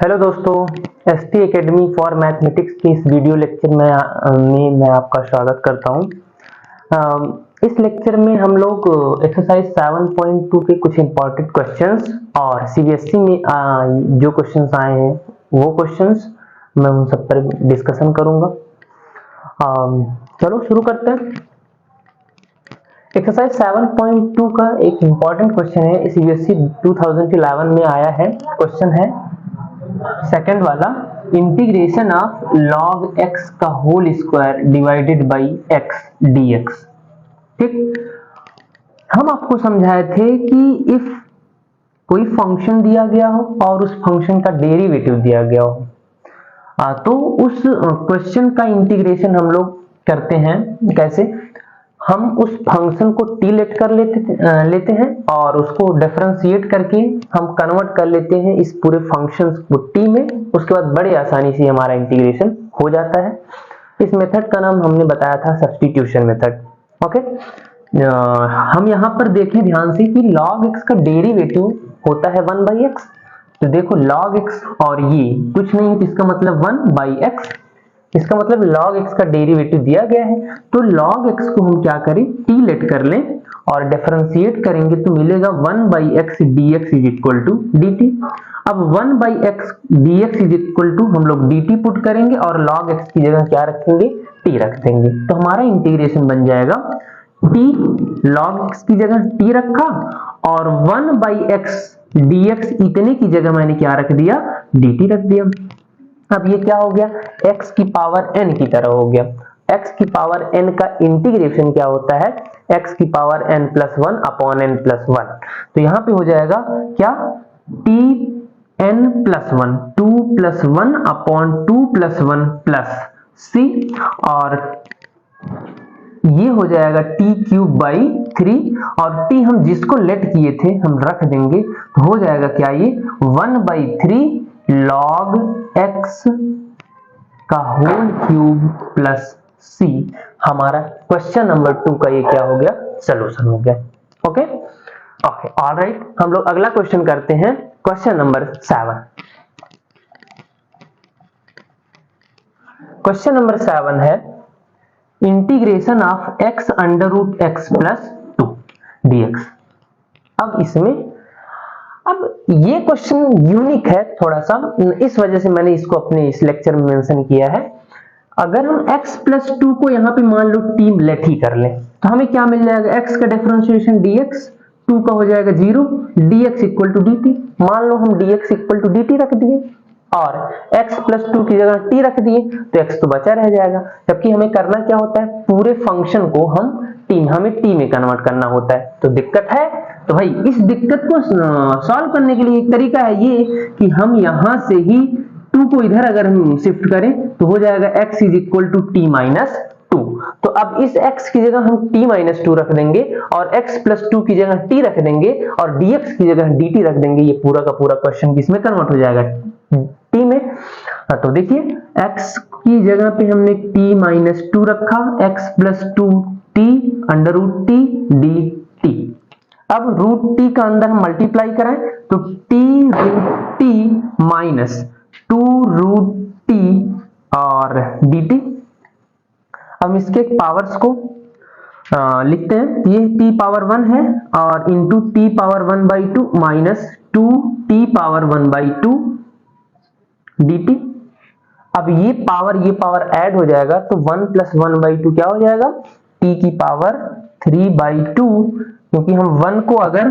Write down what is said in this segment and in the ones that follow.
Hello दोस्तों, ST academy for mathematics के इस वीडियो लेक्चर में मैं आपका स्वागत करता हूं। इस लेक्चर में हम लोग एक्सरसाइज 7.2 के कुछ इंपॉर्टेंट क्वेश्चंस और सीबीएसई में जो क्वेश्चंस आए हैं वो क्वेश्चंस मैं उन सब पर डिस्कशन करूंगा। चलो शुरू करते हैं। एक्सरसाइज 7.2 का एक इंपॉर्टेंट क्वेश्चन है, सीबीएसई 2011 में आया है। क्वेश्चन है सेकंड वाला, इंटीग्रेशन ऑफ log x का whole square divided by x dx। ठीक, हम आपको समझाए थे कि इफ कोई फंक्शन दिया गया हो और उस फंक्शन का डेरिवेटिव दिया गया हो तो उस क्वेश्चन का इंटीग्रेशन हम लोग करते हैं। कैसे? हम उस फंक्शन को टी लेट कर लेते हैं और उसको डिफरेंशिएट करके हम कन्वर्ट कर लेते हैं इस पूरे फंक्शन को टी में। उसके बाद बड़े आसानी से हमारा इंटीग्रेशन हो जाता है। इस मेथड का नाम हमने बताया था सब्स्टिट्यूशन मेथड। ओके, हम यहाँ पर देखें ध्यान से कि log x का डेरिवेटिव होता है 1/x। तो देखो log x और ये कुछ नहीं, इसका मतलब 1/x। इसका मतलब log x का डेरिवेटिव दिया गया है, तो log x को हम क्या करें, t लेट कर लें और डिफरेंशिएट करेंगे तो मिलेगा 1/x dx is equal to dt। अब 1/x dx is equal to हम लोग dt पुट करेंगे और log x की जगह क्या रखेंगे, t रख देंगे। तो हमारा इंटीग्रेशन बन जाएगा t log x की जगह t रखा और 1/x dx इतने की जगह मैंने क्या रख दिया, dt रख दिया। अब ये क्या हो गया, x की पावर n की तरह हो गया। x की पावर n का इंटीग्रेशन क्या होता है, x की power n plus 1 upon n plus 1। तो यहां पे हो जाएगा क्या, t n plus 1 2 plus 1 upon 2 plus 1 plus c, और ये हो जाएगा t क्यूब बाई 3 और t हम जिसको लेट किए थे हम रख देंगे। तो हो जाएगा क्या, ये 1/3 log x का होल क्यूब प्लस c। हमारा क्वेश्चन नंबर 2 का ये क्या हो गया, सॉल्यूशन हो गया। ओके ओके, ऑलराइट, हम लोग अगला क्वेश्चन करते हैं, क्वेश्चन नंबर 7। क्वेश्चन नंबर 7 है integration of x under root x plus 2 dx। अब इसमें ये क्वेश्चन यूनिक है थोड़ा सा, इस वजह से मैंने इसको अपने इस लेक्चर में मेंशन किया है। अगर हम x प्लस 2 को यहाँ पे मान लो t लेट ही कर लें तो हमें क्या मिल जाएगा, x का डिफरेंशिएशन dx, 2 का हो जाएगा 0, dx इक्वल टू dt। मान लो हम dx इक्वल टू dt रख दिए और x प्लस 2 की जगह t रख दिए तो x तो बचा रह जाएगा। जबकि हमें करना क्या होता है, पूरे फंक्शन को हमें t में कन्वर्ट करना होता है। तो दिक्कत है, तो भाई इस दिक्कत को सॉल्व करने के लिए एक तरीका है ये कि हम यहां से ही 2 को इधर अगर हम शिफ्ट करें तो हो जाएगा x is equal to t minus 2। तो अब इस x की जगह हम t माइनस 2 रख देंगे और x प्लस 2 की जगह t रख देंगे और dx की जगह dt रख देंगे। ये पूरा का पूरा क्वेश्चन किसमें कन्वर्ट हो जाएगा, t में। तो देखिए x की जगह पे हमने t माइनस 2 रखा, x plus 2 t under root t dt। अब रूट टी का अंदर हम मल्टीप्लाई कराएं तो t root T minus 2 root T और dt। हम इसके पावर्स को लिखते हैं, ये t पावर 1 है और into t power 1/2 minus 2t power 1/2 dt। अब ये पावर ऐड हो जाएगा तो 1 प्लस 1/2 क्या हो जाएगा, t की पावर 3/2, क्योंकि हम 1 को अगर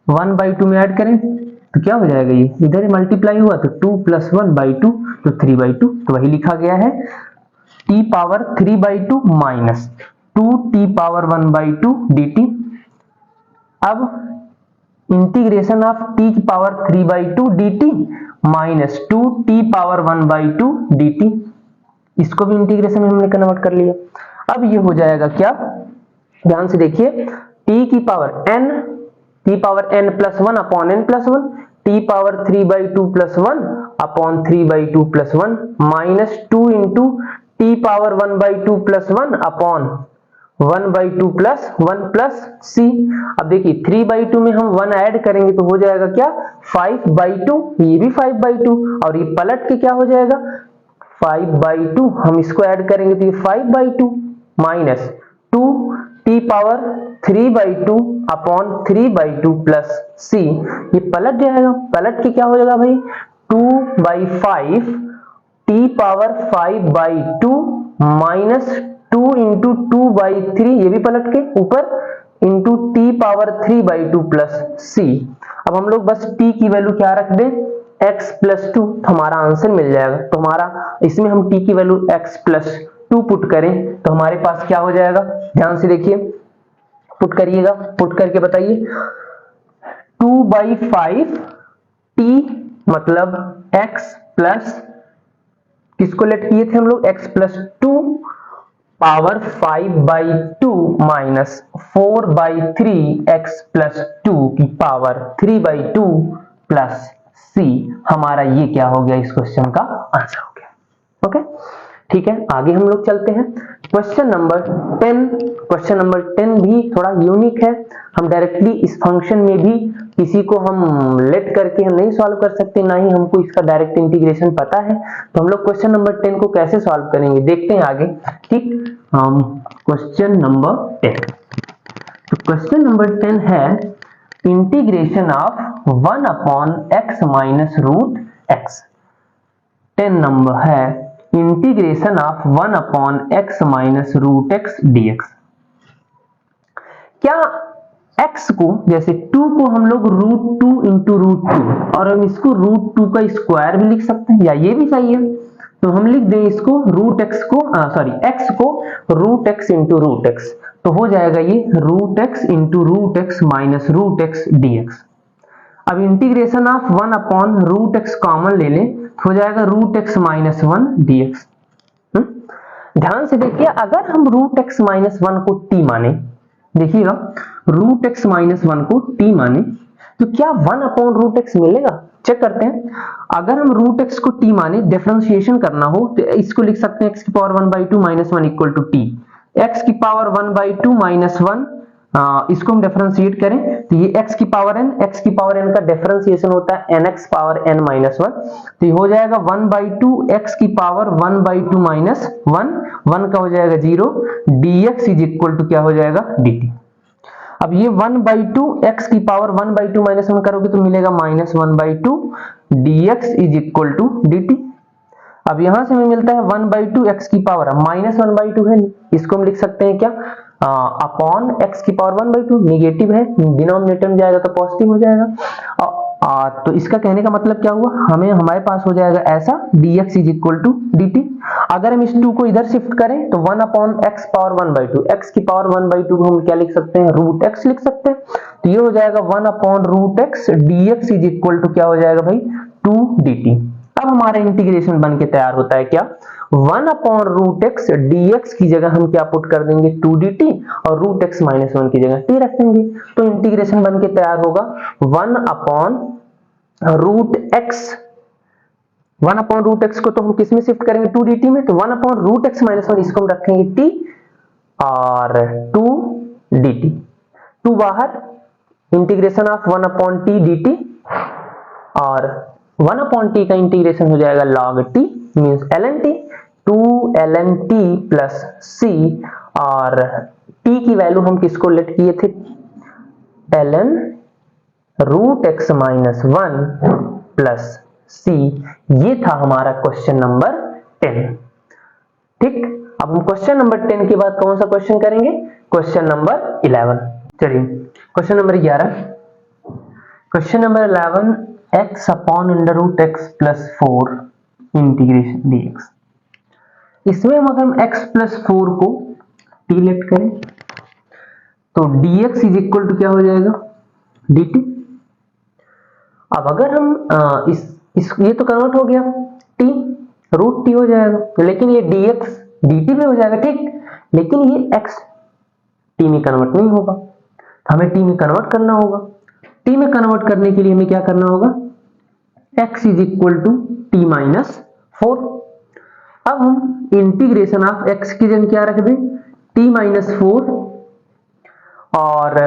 1/2 में ऐड करें तो क्या हो जाएगा, ये इधर मल्टीप्लाई हुआ तो 2 प्लस 1/2 तो 3/2। तो वही लिखा गया है t power 3/2 minus 2t power 1/2 dt। अब इंटीग्रेशन ऑफ t की power 3/2 dt minus 2t power 1/2 dt, इसको भी इंटीग्रेशन में हमने कन्वर्ट कर लिया। अब ये हो जाएगा क्या, ध्यान से देखिए, t की power n plus 1 upon n plus 1, t power 3/2 plus 1 upon 3/2 plus 1 minus 2 into t power 1/2 plus 1 upon 1/2 plus 1 plus c। अब देखिए 3/2 में हम 1 ऐड करेंगे तो हो जाएगा क्या 5/2, ये भी 5/2 और ये पलट के क्या हो जाएगा 5/2, हम इसको ऐड करेंगे तो ये 5/2 minus 2t power 3/2 upon 3/2 plus c, ये पलट जाएगा, पलट के क्या हो जाएगा भाई 2/5 t पावर 5/2 माइनस 2 इंटू 2/3, ये भी पलट के ऊपर into t power 3/2 plus c। अब हम लोग बस t की वैल्यू क्या रख दें x प्लस 2, तो हमारा आंसर मिल जाएगा। तो हमारा इसमें हम t की वैल्यू x प्लस 2 पुट करें तो हमारे पास क्या हो जाएगा, ध्यान से देखिए, पुट करिएगा, पुट करके बताइए 2/5 t मतलब x प्लस, किसको लेट किए थे हम लोग x plus 2 power 5/2 minus 4/3 x plus 2 की पावर 3/2 प्लस c, हमारा ये क्या हो गया, इस क्वेश्चन का आंसर हो गया। ओके, ठीक है, आगे हम लोग चलते हैं क्वेश्चन नंबर 10। क्वेश्चन नंबर 10 भी थोड़ा यूनिक है, हम डायरेक्टली इस फंक्शन में भी किसी को हम लेट करके हम नहीं सॉल्व कर सकते, ना ही हमको इसका डायरेक्ट इंटीग्रेशन पता है। तो हम लोग क्वेश्चन नंबर 10 को कैसे सॉल्व करेंगे देखते हैं आगे। ठीक, क्वेश्चन नंबर 10, तो क्वेश्चन नंबर 10 है integration of 1 upon x minus root x। 10 number है integration of 1 upon x minus root x dx। क्या x को, जैसे 2 को हम लोग √2 इंटू √2 और हम इसको √2 का स्क्वायर भी लिख सकते हैं, या ये भी सही है, तो हम लिख दें इसको x को √x इंटू √x, तो हो जाएगा ये √x into √x minus √x dx। अब integration of 1 upon √x common ले लें, हो जाएगा √x माइनस 1 dx। ध्यान से देखिए, अगर हम √x माइनस 1 को t माने, देखिएगा √x माइनस 1 को t माने तो क्या 1 अपॉन √x मिलेगा, चेक करते हैं। अगर हम √x को t माने, डिफरेंशिएशन करना हो तो इसको लिख सकते हैं x की power 1/2 minus 1 equal to t, x की पावर 1/2 माइनस 1, इसको हम डिफरेंशिएट करें तो ये x की पावर n का डिफरेंशिएशन होता है nx पावर n माइनस 1, तो ये हो जाएगा 1/2 x की पावर 1/2 माइनस 1 का हो जाएगा 0, dx इज इक्वल टू क्या हो जाएगा dt। अब ये 1/2 x की पावर 1/2 माइनस 1 करोगे तो मिलेगा minus 1/2 dx is equal to dt। अब यहां से हमें मिलता है 1/2 x की पावर माइनस 1/2 है, इसको हम लिख सकते हैं क्या अपॉन x की पावर 1/2, निगेटिव है, डिनोमिनेटर में जाएगा तो पॉजिटिव हो जाएगा। तो इसका कहने का मतलब क्या हुआ, हमारे पास हो जाएगा ऐसा dx is equal to dt। अगर हम इस 2 को इधर शिफ्ट करें तो 1 अपॉन x पावर 1/2, x की पावर 1/2 को हम क्या लिख सकते हैं √x लिख सकते हैं, तो ये हो जाएगा 1 upon √x dx is equal to क्या हो जाएगा भाई 2 dt। अब हमारा इंटीग्रेशन बन के तैयार होता है क्या 1 अपॉन √x dx की जगह हम क्या पुट कर देंगे 2 dt और √x माइनस 1 की जगह t रख देंगे, तो इंटीग्रेशन बन के तैयार होगा 1 अपॉन √x को तो हम किस में शिफ्ट करेंगे 2 dt में, तो 1 अपॉन √x माइनस 1 इसको हम रखेंगे t और 2 dt, 2 बाहर, integration of 1 upon t dt और 1 अपॉन t का इंटीग्रेशन हो जाएगा log t means ln t, 2 ln t plus c, और t की वैल्यू हम किसको लेट किए थे ln √x minus 1 plus c। ये था हमारा क्वेश्चन नंबर 10। ठीक, अब हम क्वेश्चन नंबर 10 के बाद कौन सा क्वेश्चन करेंगे, क्वेश्चन नंबर 11। चलिए question number 11, question number 11 x upon √x plus 4 integration dx। इसमें अगर हम x प्लस 4 को t लेट करें तो dx इज इक्वल टू क्या हो जाएगा dt। अब अगर हम ये तो कन्वर्ट हो गया t, √t हो जाएगा, लेकिन ये dx dt में हो जाएगा, ठीक, लेकिन ये x t में कन्वर्ट नहीं होगा, तो हमें t में कन्वर्ट करना होगा। t में कन्वर्ट करने के लिए हमें क्या करना होगा x is equal to t minus 4। अब हम इंटीग्रेशन ऑफ x की जगह क्या रख दें t माइनस 4 और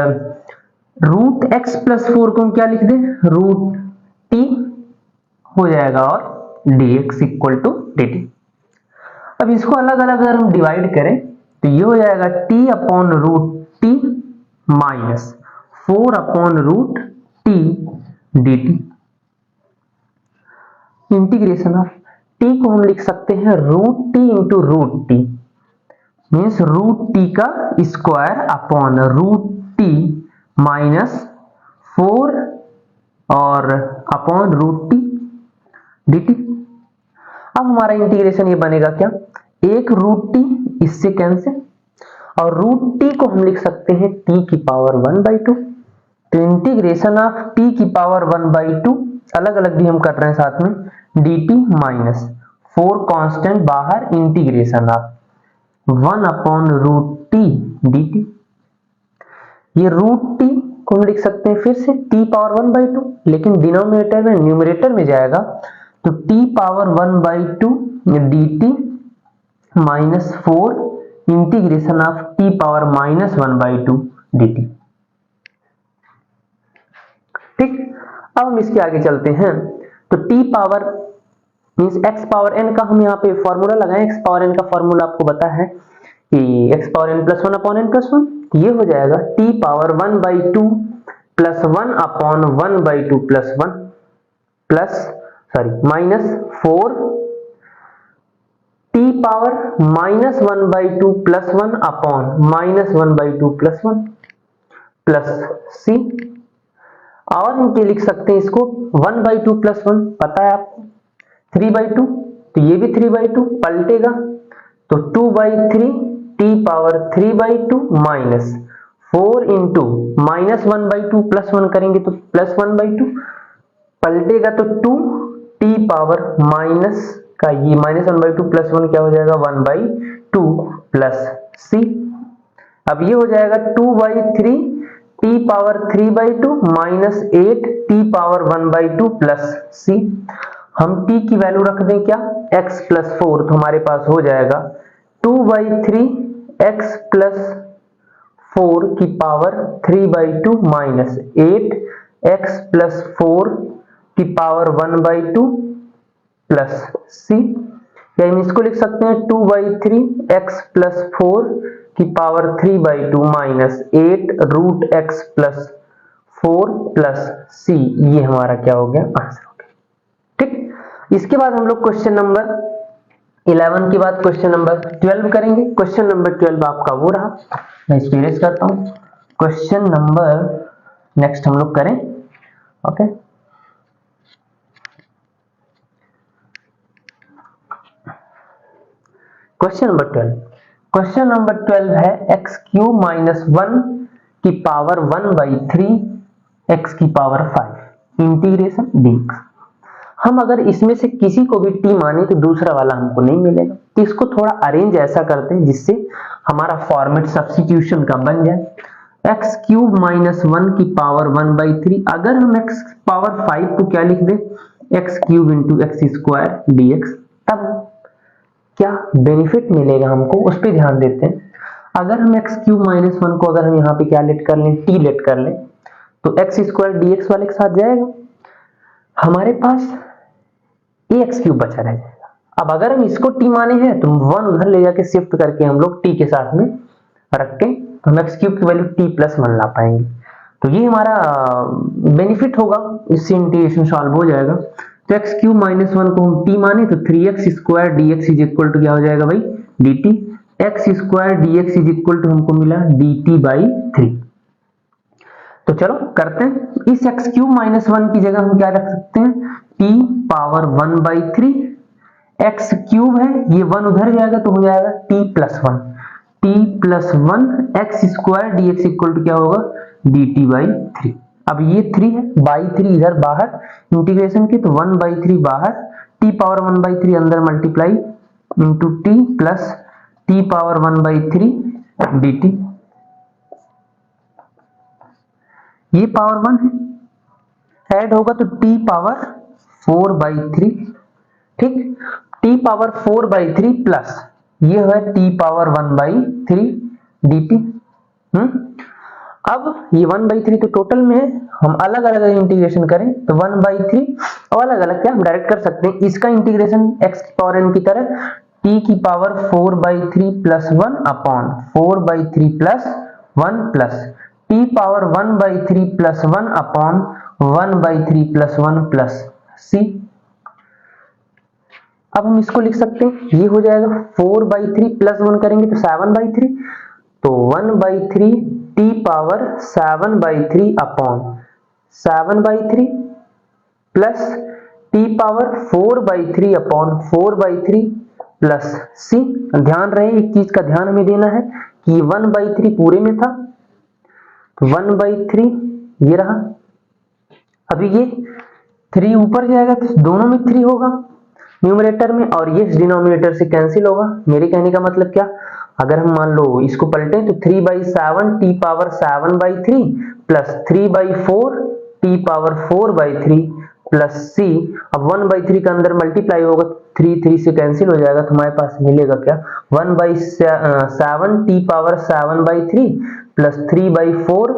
रूट x प्लस 4 को हम क्या लिख दें, रूट t हो जाएगा और dx इक्वल टू dt। अब इसको अलग अलग अगर हम डिवाइड करें तो ये हो जाएगा t upon root t minus 4 upon root t dt। Integration of t को हम लिख सकते हैं root t into root T, means root t का square upon root t minus 4 और अपॉन रूट t dt। अब हमारा इंटीग्रेशन ये बनेगा क्या, एक रूट t इससे कैंसिल और रूट t को हम लिख सकते हैं t की पावर 1/2। तो इंटीग्रेशन ऑफ t की पावर 1/2 अलग अलग भी हम कर रहे हैं साथ में, dt माइनस 4 कांस्टेंट बाहर, integration of 1 upon root t dt। ये रूट t को हम लिख सकते हैं फिर से t पावर 1/2, लेकिन डिनोमिनेटर में न्यूमरेटर में जाएगा तो t power 1/2 dt minus 4 integration of t power minus 1/2 dt। ठीक, अब हम इसके आगे चलते हैं। तो t power means x power n का हम यहाँ पे फॉर्मूला लगाएं। x पावर n का फॉर्मूला आपको पता है कि x power n plus 1 upon n plus 1, ये हो जाएगा t power 1/2 plus 1 upon 1/2 plus 1 plus minus 4 t power minus 1/2 plus 1 upon minus 1/2 plus 1 plus c, और हम क्या लिख सकते हैं इसको 1/2 प्लस 1 पता है आपको 3/2, तो ये भी 3/2 पलटेगा तो 2/3 t power 3/2 minus 4 into minus 1/2 plus 1 करेंगे तो प्लस 1/2 पलटेगा तो 2 t पावर माइनस का ये माइनस 1/2 प्लस 1 क्या हो जाएगा 1/2 प्लस c। अब ये हो जाएगा 2/3 t power 3/2 minus 8 t power 1/2 plus c। हम t की वैल्यू रख दें क्या, x प्लस 4, तो हमारे पास हो जाएगा 2/3 x प्लस 4 की पावर 3/2 माइनस 8 x प्लस 4 की पावर 1/2 प्लस c, या हम इसको लिख सकते हैं 2/3 x प्लस 4 की power 3/2 minus 8 root x plus 4 plus c। ये हमारा क्या हो गया, आंसर हो गया। ठीक, इसके बाद हम लोग क्वेश्चन नंबर 11 के बाद क्वेश्चन नंबर 12 करेंगे। क्वेश्चन नंबर 12 आपका वो रहा, मैं इसको इरेज करता हूं। क्वेश्चन नंबर नेक्स्ट हम लोग करें, okay. Question number 12, question number 12 है एक्स क्यूब माइनस 1 की पावर 1/3 एक्स की पावर 5 इंटीग्रेशन dx। हम अगर इसमें से किसी को भी t माने तो दूसरा वाला हमको नहीं मिलेगा, तो इसको थोड़ा अरेंज ऐसा करते हैं जिससे हमारा फॉर्मेट सब्स्टिट्यूशन का बन जाए। एक्स क्यूब माइनस 1 की पावर 1/3, अगर हम एक्स पावर 5 को क्या लिख दें, x cube into x square dx, तब क्या बेनिफिट मिलेगा हमको उस पर ध्यान देते हैं। अगर हम एक्स क्यूब माइनस 1 को अगर हम यहाँ पे क्या लेट कर लें, टी लेट कर लें, तो एक्स स्क्वायर डीएक्स वाले के साथ जाएगा, हमारे पास ए एक्स क्यूब बचा रह जाएगा। अब अगर हम इसको टी माने हैं तो 1 उधर ले जाके शिफ्ट करके हम लोग टी के साथ में रख के तो हम एक्स क्यूब की वैल्यू टी प्लस 1 ला पाएंगे। तो ये हमारा बेनिफिट होगा, इससे इंटीग्रेशन सॉल्व हो जाएगा। तो एक्स क्यूब माइनस 1 को हम टी माने तो 3x square dx is equal to क्या हो जाएगा भाई, dt। X square dx is equal to हमको मिला dt/3। तो चलो करते हैं, इस एक्स क्यूब माइनस 1 की जगह हम क्या रख सकते हैं, t पावर 1/3, एक्स क्यूब है ये 1 उधर जाएगा तो हो जाएगा t plus 1, t plus 1 X square dx equal to क्या होगा dt/3। अब ये 3 है, बाई 3 इधर बाहर इंटीग्रेशन के, तो 1/3 बाहर, t पावर 1/3 अंदर multiply into t plus t power 1/3 dt। ये पावर 1 है, ऐड होगा तो t पावर 4/3, ठीक। t पावर 4/3 प्लस ये है t पावर 1/3 dt। अब ये 1/3 तो टोटल में है, हम अलग अलग इंटीग्रेशन करें तो 1/3 और अलग अलग क्या हम डायरेक्ट कर सकते हैं, इसका इंटीग्रेशन x की पावर n की तरह t की power 4/3 plus 1 upon 4/3 plus 1 plus t power 1/3 plus 1 upon 1/3 plus 1 plus c। अब हम इसको लिख सकते हैं, ये हो जाएगा 4/3 प्लस 1 करेंगे तो 7/3, तो 1/3 t power 7/3 upon 7/3 plus t power 4/3 upon 4/3 plus c। ध्यान रहे एक चीज का ध्यान हमें देना है कि 1/3 पूरे में था, तो 1/3 ये रहा। अभी ये 3 ऊपर जाएगा तो दोनों में 3 होगा न्यूमरेटर में, और ये डिनोमिनेटर से कैंसिल होगा। मेरे कहने का मतलब क्या, अगर हम मान लो इसको पलटें तो 3/7 t power 7/3 plus 3/4 t power 4/3 plus c। अब 1/3 का अंदर मल्टीप्लाई होगा, 3 से कैंसिल हो जाएगा, तो हमारे पास मिलेगा क्या 1/7 t power 7/3 plus 3/4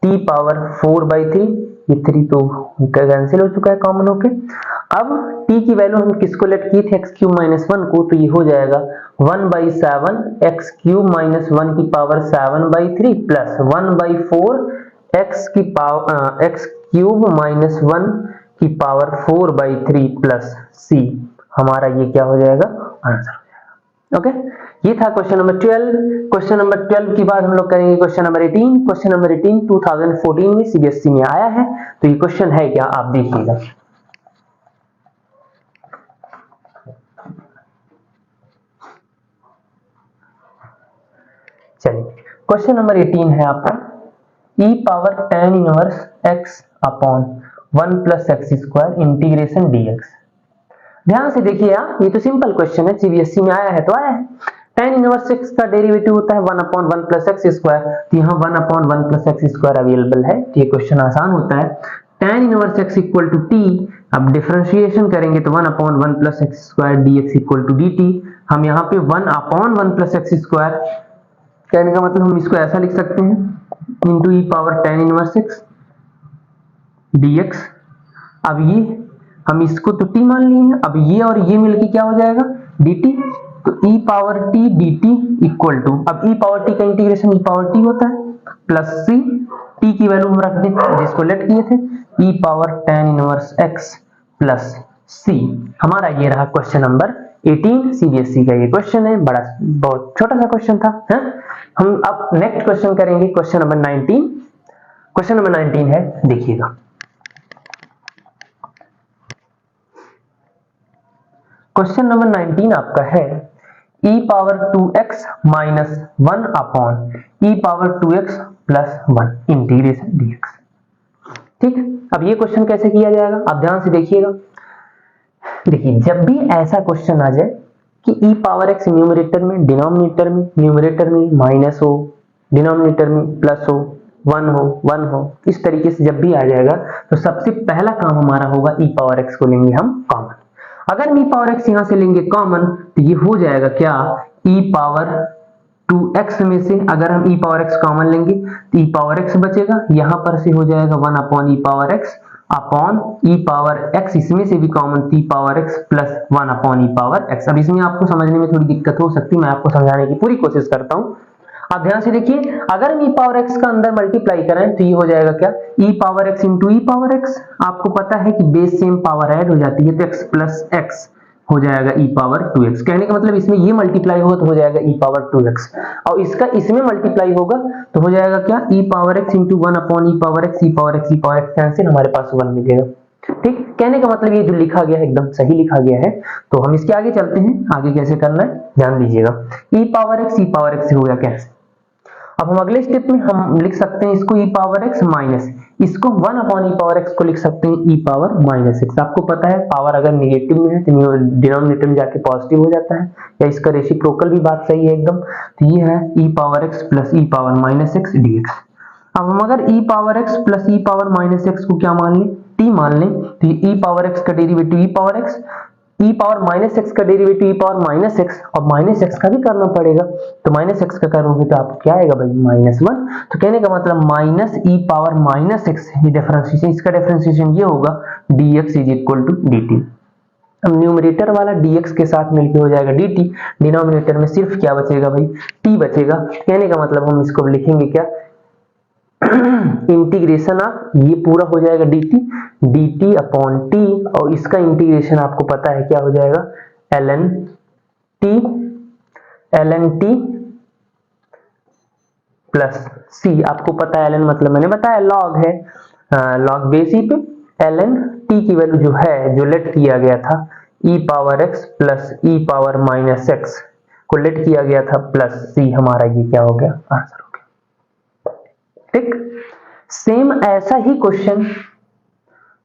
t power 4/3। ये 3 तो कैंसिल हो चुका है कॉमन होके। अब t की वैल्यू हम किसको लेट किए थे x³ - 1 को, तो ये हो जाएगा 1/7 x³ - 1 की पावर 7/3 प्लस 1/4 x³ - 1 की पावर 4/3 प्लस c। हमारा ये क्या हो जाएगा आंसर हो जाएगा। ओके, ये था क्वेश्चन नंबर 12। क्वेश्चन नंबर 12 के बाद हम लोग करेंगे क्वेश्चन नंबर 18। क्वेश्चन नंबर 18 2014 में सीबीएसई में आया है, तो ये क्वेश्चन है क्या आप देखिएगा। चलिए क्वेश्चन नंबर 18 है आपका e power tan inverse x upon 1 plus X square integration dx। ध्यान से देखिए आप, ये तो सिंपल क्वेश्चन है, सीबीएसई में आया है तो आया है। tan इनवर्स x का डेरिवेटिव होता है 1/1 प्लस एक्स स्क्वायर, तो यहाँ 1/1 प्लस एक्स स्क्वायर अवेलेबल है, तो ये क्वेश्चन आसान होता है। tan inverse x equal to t, अब डिफरेंशिएशन करेंगे तो 1/1 plus X square dx equal to dt। हम यहाँ पे 1/1 प्लस एक्स स्क्वायर, कहने का मतलब हम इसको ऐसा लिख सकते हैं into E power tan inverse x dx। अब ये हम इसको तो t मान लिए हैं, अब ये और ये मिलके क्या हो जाएगा dt, तो e power t dt equal to, अब e पावर t का इंटीग्रेशन e पावर t होता है प्लस c, t की वैल्यू हम रख दें जिसको लेट किए थे e power tan inverse x plus c। हमारा ये रहा क्वेश्चन नंबर 18। सीबीएसई का ये क्वेश्चन है, बड़ा बहुत छोटा सा क्वेश्चन था है? हम अब नेक्स्ट क्वेश्चन करेंगे क्वेश्चन नंबर 19। क्वेश्चन नंबर 19 है, देखिएगा क्वेश्चन नंबर 19 आपका है e power 2x minus 1 upon e power 2x plus 1 integration dx। ठीक, अब ये क्वेश्चन कैसे किया जाएगा आप ध्यान से देखिएगा। देखिए जब भी ऐसा क्वेश्चन आ जाए कि e पावर x न्यूमरेटर में, डिनोमिनेटर में, न्यूमरेटर में माइनस हो, डिनोमिनेटर में प्लस हो, 1 हो, इस तरीके से जब भी आ जाएगा तो सबसे पहला काम हमारा होगा e पावर x को लेंगे हम कॉमन। अगर e पावर x यहां से लेंगे कॉमन तो ये हो जाएगा क्या e पावर 2x में से अगर हम e पावर x कॉमन लेंगे तो e पावर x बचेगा, यहां पर से हो जाएगा 1 upon e power x upon e power x, इसमें से भी common e power x plus 1 upon e power x। अब इसमें आपको समझने में थोड़ी दिक्कत हो सकती है, मैं आपको समझाने की पूरी कोशिश करता हूं। आप ध्यान से देखिए, अगर हम e पावर x का अंदर मल्टीप्लाई करें तो ये हो जाएगा क्या e power x into e power x। आपको पता है कि बेस सेम पावर ऐड हो जाती है तो x प्लस x हो जाएगा e पावर 2x। कहने का मतलब इसमें ये मल्टीप्लाई होगा तो हो जाएगा e पावर 2x, और इसका इसमें मल्टीप्लाई होगा तो हो जाएगा क्या e power x into 1 upon e power x, e power x, e power x cancel, हमारे पास 1 मिलेगा। ठीक, कहने का मतलब ये जो लिखा गया है एकदम सही लिखा गया है। तो हम इसके आगे चलते हैं, आगे कैसे करना है ध्यान दीजिएगा। e पावर x हो गया कैंसिल। अब हम अगले स्टेप में हम लिख सकते हैं इसको e पावर x माइनस, इसको 1 अपॉन e पावर x को लिख सकते हैं e पावर माइनस x। आपको पता है पावर अगर नेगेटिव में है तो डिनोमिनेटर में जाके पॉजिटिव हो जाता है, या इसका रेसिप्रोकल भी बात सही है एकदम। तो ये है e power x plus e power minus x dx। अब हम अगर e power x plus e power minus x को क्या मान लें t मान लें, तो e पावर x का derivative e power x e power minus X का derivative e power minus X, और माइनस एक्स का भी करना पड़ेगा, तो माइनस एक्स का करोगे तो आपको क्या आएगा भाई -1। तो कहने का मतलब minus e power minus X, ये डिफरेंशिएशन, इसका डिफरेंशिएशन ये होगा dx is equal to dt। अब न्यूमरेटर वाला dx के साथ मिलके हो जाएगा dt, डिनोमिनेटर में सिर्फ क्या बचेगा भाई, t बचेगा। कहने का मतलब हम इसको लिखेंगे क्या, इंटीग्रेशन ऑफ, ये पूरा हो जाएगा dt अपॉन t, और इसका इंटीग्रेशन आपको पता है क्या हो जाएगा, ln t प्लस c। आपको पता है ln मतलब मैंने बताया लॉग है, लॉग बेसी पे ln t की वैल्यू जो है, जो लेट किया गया था e power x plus e power minus x को लेट किया गया था प्लस c, हमारा ये क्या हो गया, आंसर हो गया। ठीक, सेम ऐसा ही क्वेश्चन,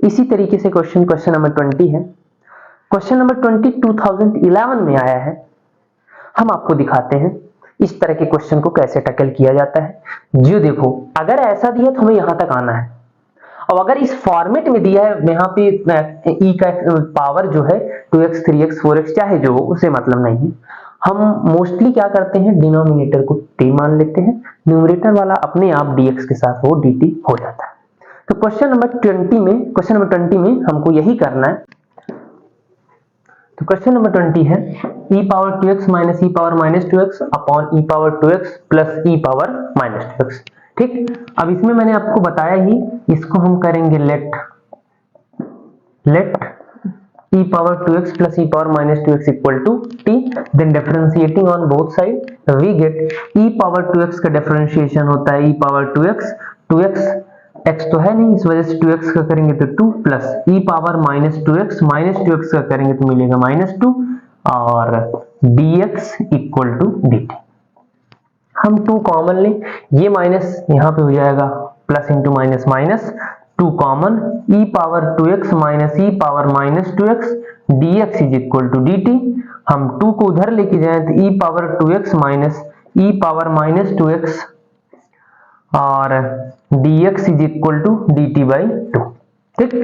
इसी तरीके से क्वेश्चन नंबर 20 है। क्वेश्चन नंबर 20 2011 में आया है। हम आपको दिखाते हैं इस तरह के क्वेश्चन को कैसे टैकल किया जाता है। जो देखो, अगर ऐसा दिया तो हमें यहां तक आना है, और अगर इस फॉर्मेट में दिया है, यहाँ पे e का पावर जो है 2x 3x 4x चाहे जो हो, उसे मतलब नहीं है। हम मोस्टली क्या करते हैं, डिनोमिनेटर को t मान लेते हैं, न्यूमरेटर वाला अपने आप dx के साथ वो dt हो जाता है। तो क्वेश्चन नंबर 20 में हमको यही करना है। तो क्वेश्चन नंबर 20 है e power 2x minus e power minus 2x upon e power 2x plus e power minus 2x। ठीक, अब इसमें मैंने आपको बताया ही, इसको हम करेंगे let e power 2x plus e power minus 2x equal to t, then differentiating on both side we get e power 2x का differentiation होता है e power 2x x तो है नहीं, इस वजह से 2x का करेंगे तो 2 plus e power minus 2x का करेंगे तो मिलेगा -2, और dx इक्वल टू dt। हम 2 कॉमन लें, ये माइनस यहाँ पे हो जाएगा plus into minus minus, 2 common, e power 2x minus e power minus 2x dx is equal to dt। हम 2 को उधर लेके जाएं तो e power 2x minus e power minus 2x और dx is equal to dt by 2। ठीक,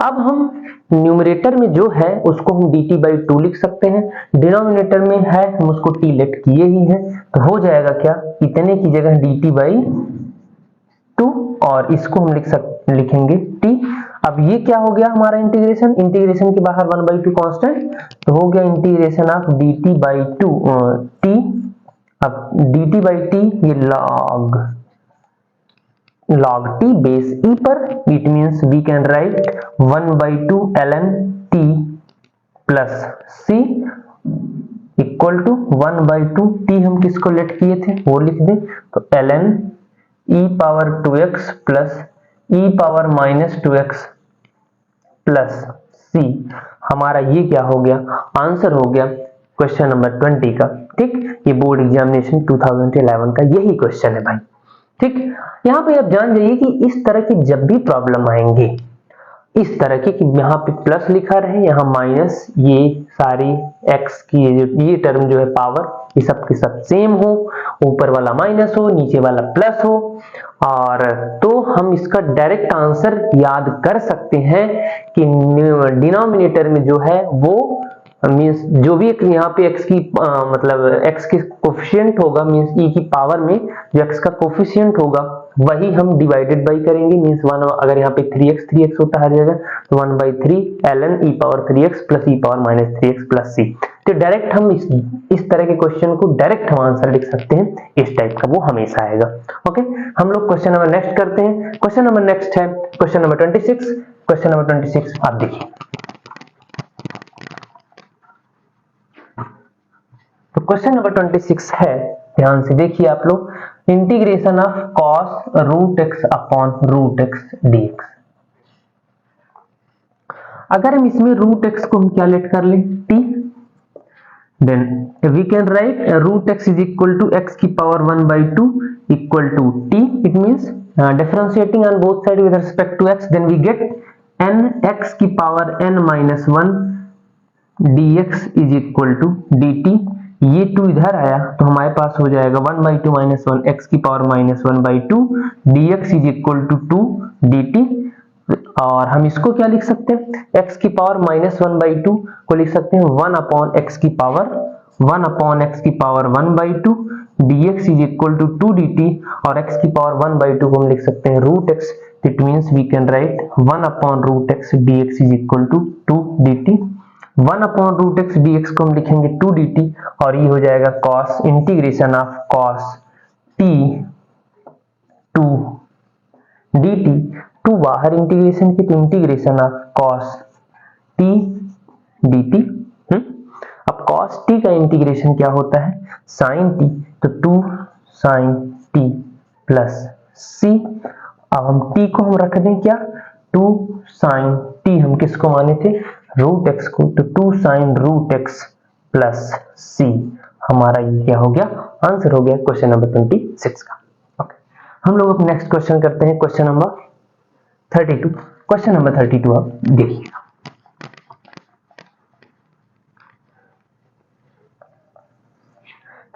अब हम न्यूमरेटर में जो है उसको हम dt बाई 2 लिख सकते हैं, डिनोमिनेटर में है हम उसको t लेट किए ही हैं, तो हो जाएगा क्या, इतने की जगह dt बाई 2 और इसको हम लिखेंगे t। अब ये क्या हो गया हमारा इंटीग्रेशन के बाहर 1/2 कांस्टेंट, तो हो गया integration of dt by 2 t। अब dt बाई t ये log t बेस e पर, it means we can write 1/2 ln t plus c equal to 1/2 t हम किसको लेट किए थे वो लिख दें, तो ln e power 2x plus e power minus 2x plus c, हमारा ये क्या हो गया, आंसर हो गया क्वेश्चन नंबर 20 का। ठीक, ये बोर्ड एग्जामिनेशन 2011 का यही क्वेश्चन है भाई। ठीक, यहाँ पे आप जान जाइए कि इस तरह की जब भी प्रॉब्लम आएंगे, इस तरह के कि यहाँ पे प्लस लिखा रहे, यहाँ माइनस, ये सारी x की ये टर्म जो है पावर, ये सब के सब सेम हो, ऊपर वाला माइनस हो नीचे वाला प्लस हो, और तो हम इसका डायरेक्ट आंसर याद कर सकते हैं कि डिनोमिनेटर में जो है वो मीन्स जो भी यहाँ पे x की मतलब x के कोफिशिएंट होगा, मीन्स e की पावर में जो x का कोफिशिएंट होगा वही हम डिवाइडेड बाई करेंगे, मीन्स 1, अगर यहाँ पे 3x होता है जगह तो 1/3 ln e power 3x plus e power minus 3x plus c। तो डायरेक्ट हम इस तरह के क्वेश्चन को डायरेक्ट हम आंसर लिख सकते हैं, इस टाइप का वो हमेशा आएगा। ओके, हम लोग क्वेश्चन नंबर नेक्स्ट करते हैं। क्वेश्चन नंबर नेक्स्ट है क्वेश्चन नंबर 26। क्वेश्चन नंबर 26 आप देखिए, तो क्वेश्चन नंबर 26 है, ध्यान से देखिए आप लोग, integration of cos root X upon root X dx। अगर हम इसमें रूट एक्स को हम क्या लेट कर लें, t, then we can write root X is equal to X की power 1/2 equal to t। It means differentiating on both side with respect to x, then we get n x की power n minus 1 dx is equal to dt। ये 2 इधर आया तो हमारे पास हो जाएगा 1/2 minus 1 x की power minus 1/2 dx is equal to 2 dt। और हम इसको क्या लिख सकते हैं, x की पावर -1/2 को लिख सकते हैं 1/x की power 1/x⁻1/2 dx is equal to 2 dt, और x की पावर 1/2 को हम लिख सकते हैं √x। It means we can write 1/√x dx is equal to 2 dt। 1/√x dx को हम लिखेंगे 2 dt, और ये हो जाएगा cos integration of cos t 2 dt। 2 बाहर इंटीग्रेशन की, तो integration of cos t dt। अब cos t का इंटीग्रेशन क्या होता है, sin t, तो 2 sin t प्लस c। अब हम t को हम रख दें क्या, 2 sin t हम किसको माने थे, √x को, तो 2 sin √x प्लस c। हमारा ये क्या हो गया, आंसर हो गया क्वेश्चन नंबर 26 का। ओके, हम लोग अब नेक्स्ट क्वेश्चन करते हैं, क्वेश्चन नंबर 32। क्वेश्चन नंबर 32 आप देखिएगा।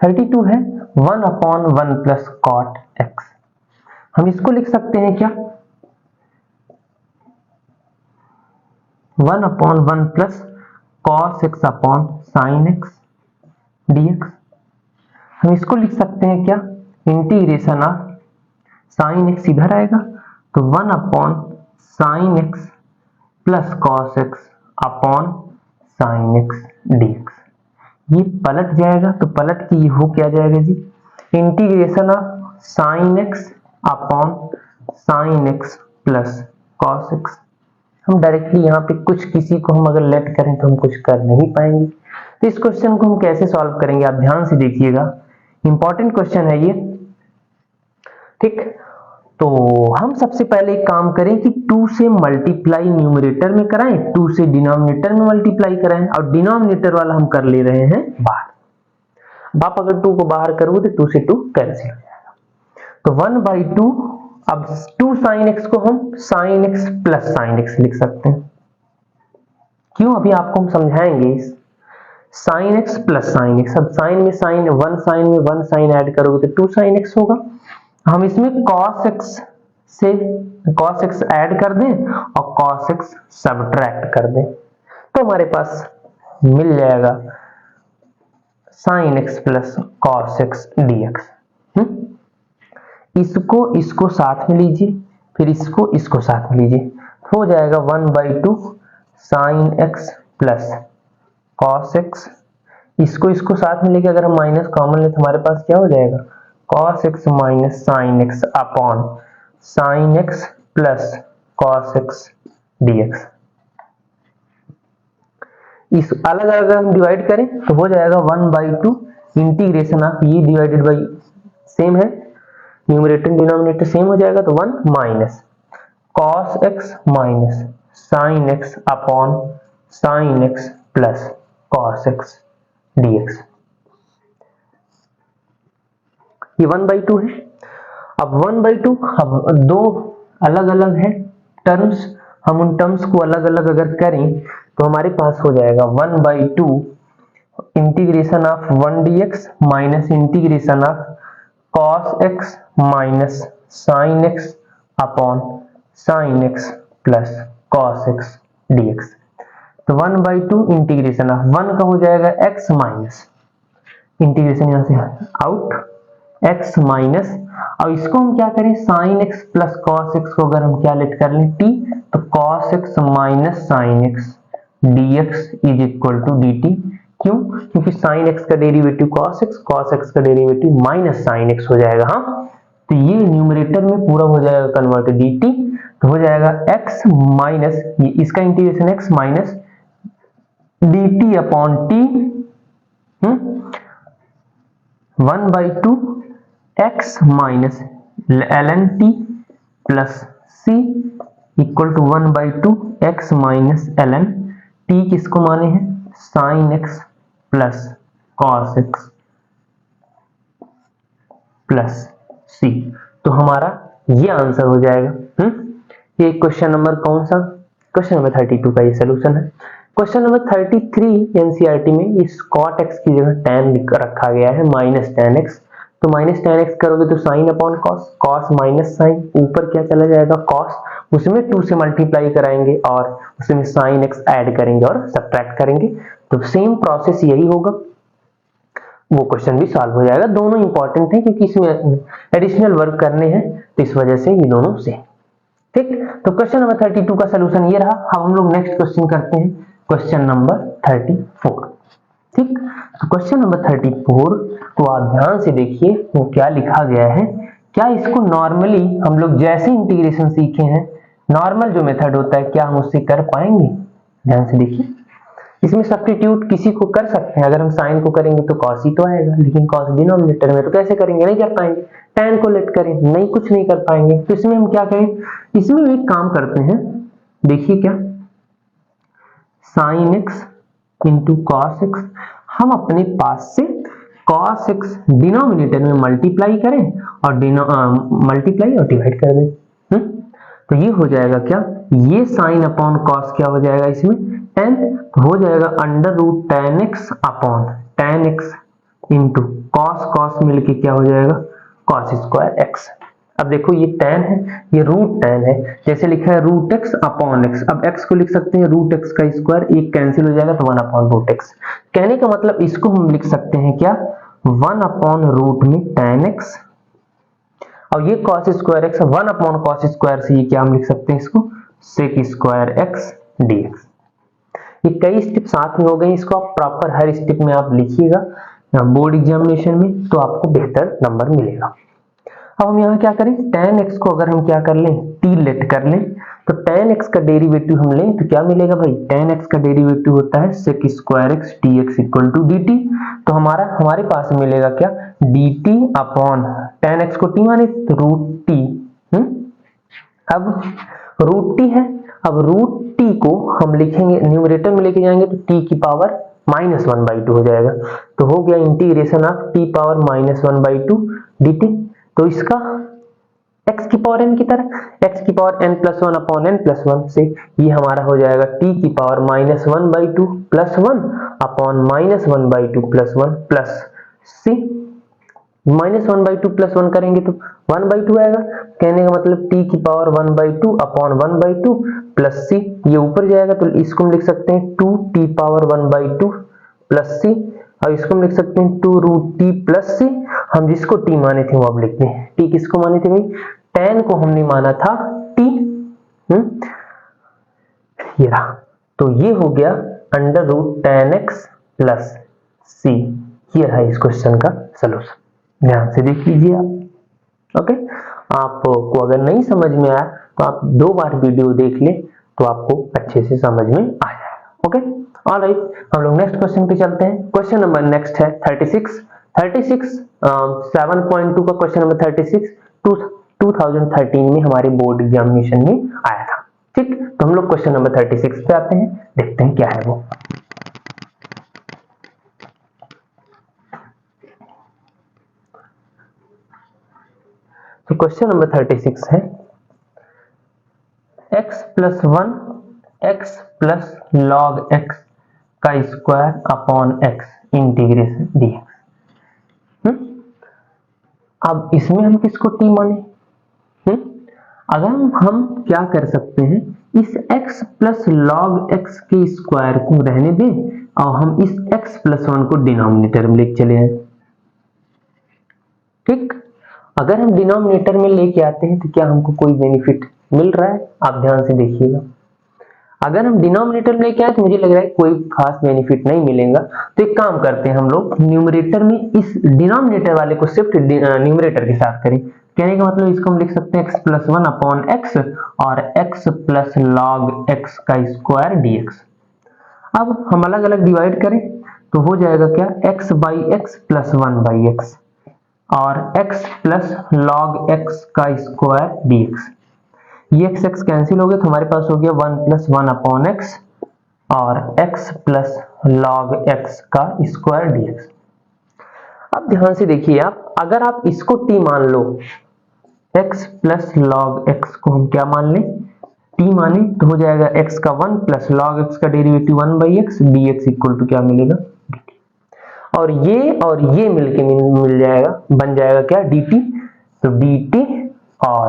है 1/1 प्लस कॉट x। हम इसको लिख सकते हैं क्या, 1/1 plus cos x upon sin x dx। हम इसको लिख सकते हैं क्या, इंटीग्रेशन ऑफ sin x इधर आएगा, तो 1/sin x plus cos x upon sin x dx। ये पलट जाएगा, तो पलट के ये हो क्या जाएगा जी, integration of sin x upon sin x plus cos x। हम डायरेक्टली यहाँ पे कुछ किसी को हम अगर लेट करें तो हम कुछ कर नहीं पाएंगे। तो इस क्वेश्चन को हम कैसे सॉल्व करेंगे, आप ध्यान से देखिएगा, इंपॉर्टेंट क्वेश्चन है ये, ठीक। तो हम सबसे पहले एक काम करें कि 2 से मल्टीप्लाई न्यूमरेटर में कराएं, 2 से डिनोमिनेटर में मल्टीप्लाई कराएं, और डिनोमिनेटर वाला हम कर ले रहे हैं बाहर। आप अगर 2 को बाहर करोगे तो 2 से 2 कैंसिल हो जाएगा, तो 1/2। अब 2 sin x को हम sin x plus sin x लिख सकते हैं, क्यों, अभी आपको हम समझाएंगे। sin x plus sin x, अब sin में sin में 1 sin ऐड करोगे तो 2 sin x होगा। हम इसमें cos x से cos x ऐड कर दें और cos x सब्ट्रैक्ट कर दें, तो हमारे पास मिल जाएगा sin x plus cos x dx। इसको साथ में लीजिए, फिर इसको साथ में लीजिए, हो जाएगा 1/2 sin x plus cos x। इसको साथ में लेके अगर हम माइनस कॉमन ले तो हमारे पास क्या हो जाएगा, cos x minus sin x upon sin x plus cos x dx। इस अलग अलग हम डिवाइड करें तो हो जाएगा 1/2 इंटीग्रेशन ऑफ, ये डिवाइडेड बाई सेम है, न्यूमरेटर डिनोमिनेटर सेम हो जाएगा, तो 1 minus cos x minus sin x upon sin x plus cos x dx। ये 1/2 है। अब 1/2, अब दो अलग अलग है टर्म्स, हम उन टर्म्स को अलग अलग अगर करें तो हमारे पास हो जाएगा 1/2 integration of 1 dx minus integration of cos x minus sin x upon sin x plus cos x dx। तो 1/2 इंटीग्रेशन ऑफ 1 का हो जाएगा x माइनस, इंटीग्रेशन यहां से आउट, x माइनस, और इसको हम क्या करें, sin x plus cos x को अगर हम क्या लेट कर लें t, तो cos x minus sin x dx is equal to dt। क्यों, क्योंकि sin x का डेरिवेटिव cos x का डेरिवेटिव माइनस sin x हो जाएगा। हाँ, तो ये न्यूमरेटर में पूरा हो जाएगा कन्वर्ट dt, तो हो जाएगा x माइनस, ये इसका integration x minus dt upon t 1/2 x minus ln t plus c equal to 1/2 x minus ln t, किसको माने हैं, sin x plus cos x plus c। तो हमारा ये आंसर हो जाएगा। ये क्वेश्चन नंबर कौन सा, क्वेश्चन नंबर 32 का ये सोल्यूशन है। क्वेश्चन नंबर 33 एनसीईआरटी में इस cot x की जगह tan रखा गया है माइनस tan x, तो माइनस tan x करोगे तो sin upon cos, cos minus sin, ऊपर क्या चला जाएगा cos, उसमें 2 से मल्टीप्लाई कराएंगे और उसमें sin x ऐड करेंगे और सब्ट्रैक्ट करेंगे। तो सेम प्रोसेस यही होगा, वो क्वेश्चन भी सॉल्व हो जाएगा। दोनों इंपॉर्टेंट है क्योंकि इसमें एडिशनल वर्क करने हैं, तो इस वजह से ये दोनों से ठीक। तो क्वेश्चन नंबर 32 का सलूशन ये रहा। अब हम लोग नेक्स्ट क्वेश्चन करते हैं, क्वेश्चन नंबर 34। ठीक, तो क्वेश्चन नंबर 34 को आप ध्यान से देखिए, वो क्या लिखा गया है। क्या इसको नॉर्मली हम लोग जैसे इंटीग्रेशन सीखे हैं, नॉर्मल जो मेथड होता है, क्या हम उससे कर पाएंगे? ध्यान से देखिए, इसमें सब्स्टिट्यूट किसी को कर सकते हैं। अगर हम साइन को करेंगे तो कॉस ही तो आएगा, लेकिन कॉस डिनोमिनेटर में तो कैसे करेंगे? नहीं कर पाएंगे। tan को लेट करें, नहीं, कुछ नहीं कर पाएंगे। तो इसमें हम क्या करें? इसमें एक काम करते हैं, देखिए क्या, sin x into cos x, हम अपने पास से cos x डिनोमिनेटर में मल्टीप्लाई करें और मल्टीप्लाई और डिवाइड कर दें। तो ये हो जाएगा क्या, ये साइन अपॉन कॉस क्या हो जाएगा इसमें, tan, तो हो जाएगा under root tan x upon tan x into cos cos मिलके क्या हो जाएगा, cos स्क्वायर x। अब देखो ये tan है, ये रूट tan है, जैसे लिखा है रूट x अपॉन x। अब x को लिख सकते हैं रूट x का स्क्वायर, एक कैंसिल हो जाएगा तो 1 अपॉन रूट x। कहने का मतलब इसको हम लिख सकते हैं क्या, 1 अपॉन रूट में tan x, और ये cos square x 1 upon cos square से ये क्या हम लिख सकते हैं इसको, sec स्क्वायर x dx। ये कई स्टेप साथ में हो गए, इसको आप प्रॉपर हर स्टेप में आप लिखिएगा बोर्ड एग्जामिनेशन में, तो आपको बेहतर नंबर मिलेगा। अब हम यहाँ क्या करें, tan x को अगर हम क्या कर लें, t लेट कर लें, तो tan x का डेरिवेटिव हम लें तो क्या मिलेगा भाई, tan x का डेरिवेटिव होता है sec square x dx equal to dt। तो हमारे पास मिलेगा क्या, dt अपॉन tan x को t माने तो रूट t। अब रूट t है, अब रूट t को हम लिखेंगे न्यूमरेटर में लेके जाएंगे तो t की पावर -1/2 हो जाएगा। तो हो गया integration of t power -1/2 dt। तो इसका x की पावर n की तरह, x की पावर n+1 अपॉन n+1 से ये हमारा हो जाएगा t की power -1/2 plus 1 upon -1/2 plus 1 plus c। -1/2 plus 1 करेंगे तो 1/2 आएगा। कहने का मतलब t की पावर 1/2 अपॉन 1/2 प्लस c, ये ऊपर जाएगा तो इसको हम लिख सकते हैं 2t पावर 1/2 प्लस c, और इसको हम लिख सकते हैं 2 रूट t प्लस c। हम जिसको t माने थे वो अब लिखते हैं, t किसको माने थे भाई, tan को हमने माना था t। ये रहा, तो ये हो गया under root tan x plus c। ये रहा इस क्वेश्चन का सलूशन। ध्यान से देख लीजिए आप। ओके, आपको अगर नहीं समझ में आया तो आप 2 बार वीडियो देख ले तो आपको अच्छे से समझ में आ जाएगा। ओके, ऑलराइट, हम लोग नेक्स्ट क्वेश्चन पे चलते हैं। क्वेश्चन नंबर नेक्स्ट है 36 7.2 का क्वेश्चन नंबर 36 2013 में हमारे बोर्ड एग्जामिनेशन में आया था। ठीक, तो हम लोग क्वेश्चन नंबर 36 पे आते हैं, देखते हैं क्या है वो। तो क्वेश्चन नंबर 36 है x plus 1 x plus log x का square upon x integration dx। अब इसमें हम किसको t माने, अगर हम क्या कर सकते हैं, इस x प्लस लॉग x के स्क्वायर को रहने दें और हम इस x प्लस 1 को डिनोमिनेटर में लेके चले आए। ठीक, अगर हम डिनोमिनेटर में लेके आते हैं तो क्या हमको कोई बेनिफिट मिल रहा है? आप ध्यान से देखिएगा। अगर हम डिनोमिनेटर में लेके आए तो मुझे लग रहा है कोई खास बेनिफिट नहीं मिलेगा। तो एक काम करते हैं, हम लोग न्यूमरेटर में इस डिनोमिनेटर वाले को शिफ्ट न्यूमरेटर के साथ करें। कहने का मतलब इसको हम लिख सकते हैं x प्लस 1 अपॉन x और x प्लस लॉग x का स्क्वायर dx। अब हम अलग अलग डिवाइड करें तो हो जाएगा क्या, x by x plus 1 by x और x प्लस लॉग x का स्क्वायर dx। ये x x कैंसिल हो गया तो हमारे पास हो गया 1 प्लस 1 अपॉन x और x प्लस लॉग x का स्क्वायर dx। अब ध्यान से देखिए आप, अगर आप इसको t मान लो, x प्लस लॉग x को हम क्या मान लें, t माने, तो हो जाएगा x का 1 प्लस लॉग x का derivative 1 by x dx equal to क्या मिलेगा, dt। और ये मिलके मिल जाएगा, बन जाएगा क्या, dt। तो dt और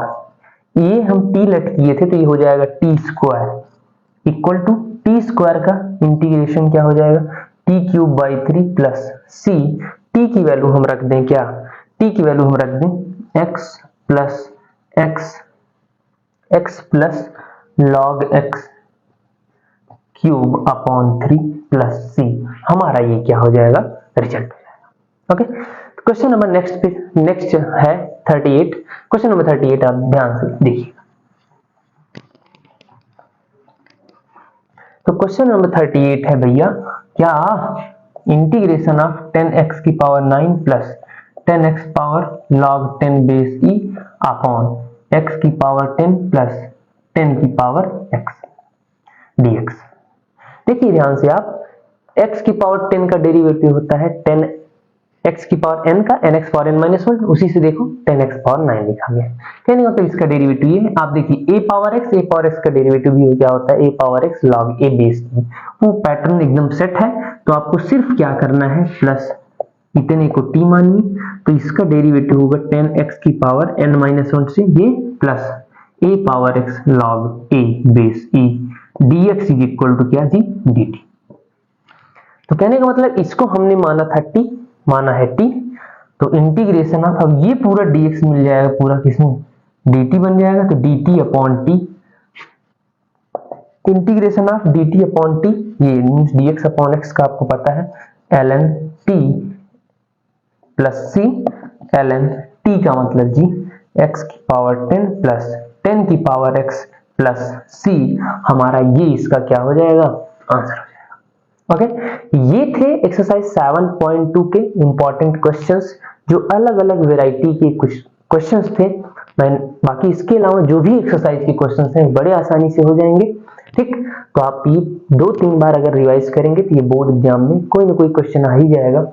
ये हम टी लेट किए थे तो ये हो जाएगा t square equal to t square का इंटीग्रेशन क्या हो जाएगा t cube by 3 plus c, t की वैल्यू हम रख दें क्या, टी की वैल्यू हम रख दें X plus X, X plus log X cube upon 3 plus C, हमारा ये क्या हो जाएगा रिजल्ट हो जाएगा। ओके, क्वेश्चन नंबर नेक्स्ट है 38। क्वेश्चन नंबर 38 आप ध्यान से देखिएगा। तो क्वेश्चन नंबर 38 है भैया क्या, इंटीग्रेशन ऑफ 10x की power 9 plus 10x power log 10 base e upon x की पावर 10 प्लस 10 की पावर x dx। देखिए ध्यान से आप, x की पावर 10 का डेरिवेटिव होता है 10 x की पावर n का nx पावर n माइनस 1, उसी से देखो 10x पावर 9 लिखा गया है। कहने का मतलब इसका डेरिवेटिव ये है, आप देखिए a पावर x का डेरिवेटिव भी क्या होता है a power x log a base e। वो पैटर्न एकदम सेट है, तो आपको सिर्फ क्या करना है प्लस इतने को t मानिए, तो इसका डेरिवेटिव होगा 10x की पावर n माइनस 1 से ये plus a power x log a base e dx equal to क्या जी dt। तो कहने का मतलब इसको हमने माना था t, माना है t, तो इंटीग्रेशन ऑफ, अब ये पूरा dx मिल जाएगा पूरा किसमें dt बन जाएगा, तो dt upon t, integration of dt upon t, ये मींस dx अपॉन x का आपको पता है ln t plus c, ln t का मतलब जी x की पावर 10 प्लस 10 की पावर x प्लस c, हमारा ये इसका क्या हो जाएगा आंसर हो जाएगा। ओके, ये थे एक्सरसाइज 7.2 के इंपॉर्टेंट क्वेश्चंस, जो अलग अलग वैरायटी के कुछ क्वेश्चंस थे। मैं बाकी इसके अलावा जो भी एक्सरसाइज के क्वेश्चंस हैं बड़े आसानी से हो जाएंगे, ठीक। तो आप ये 2-3 बार अगर रिवाइज करेंगे तो ये बोर्ड एग्जाम में कोई ना कोई क्वेश्चन आ ही जाएगा।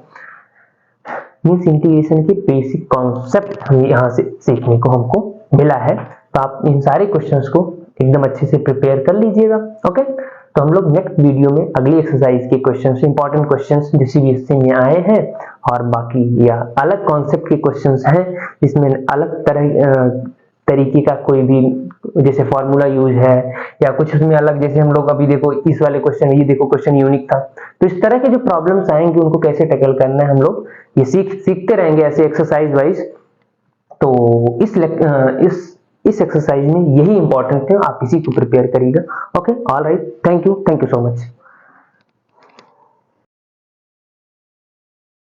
मीन्स इंटीग्रेशन के बेसिक कॉन्सेप्ट हमें यहाँ से सीखने को हमको मिला है, तो आप इन सारे क्वेश्चंस को एकदम अच्छे से प्रिपेयर कर लीजिएगा। ओके, तो हम लोग नेक्स्ट वीडियो में अगली एक्सरसाइज के क्वेश्चंस, इंपॉर्टेंट क्वेश्चंस जो सीबीएसई में आए हैं और बाकी या अलग कॉन्सेप्ट के क्वेश्चंस हैं जिसमें अलग तरीके का कोई भी जैसे फॉर्मूला यूज है या कुछ उसमें अलग, जैसे हम लोग अभी देखो इस वाले क्वेश्चन, ये देखो क्वेश्चन यूनिक था, तो इस तरह के जो प्रॉब्लम्स आएंगे उनको कैसे टैकल करना है हम लोग ये सीखते रहेंगे ऐसे एक्सरसाइज वाइज। तो इस एक्सरसाइज में यही इंपॉर्टेंट है, आप इसी को प्रिपेयर करिएगा। Okay, all right, thank you so much.